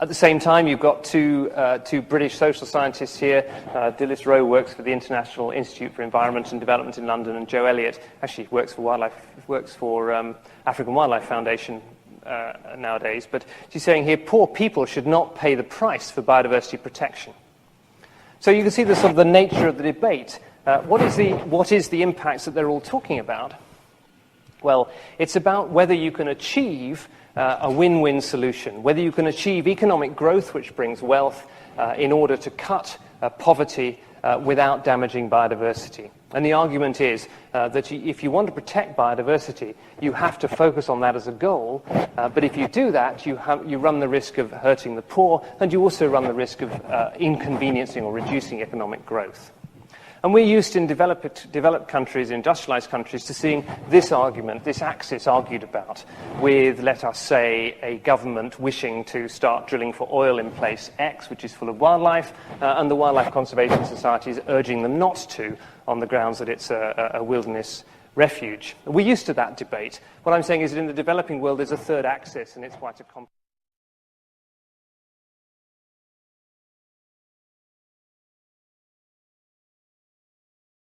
At the same time, you've got two British social scientists here. Dilys Rowe works for the International Institute for Environment and Development in London, and Joe Elliott actually works for African Wildlife Foundation nowadays. But she's saying here, poor people should not pay the price for biodiversity protection. So you can see the sort of the nature of the debate. What is the impacts that they're all talking about? Well, it's about whether you can achieve a win-win solution, whether you can achieve economic growth which brings wealth in order to cut poverty without damaging biodiversity. And the argument is that if you want to protect biodiversity, you have to focus on that as a goal, but if you do that, you run the risk of hurting the poor, and you also run the risk of inconveniencing or reducing economic growth. And we're used in developed countries, industrialized countries, to seeing this argument, this axis argued about, with, let us say, a government wishing to start drilling for oil in place X, which is full of wildlife, and the wildlife conservation societies urging them not to, on the grounds that it's a wilderness refuge. We're used to that debate. What I'm saying is that in the developing world, there's a third axis, and it's quite a complex.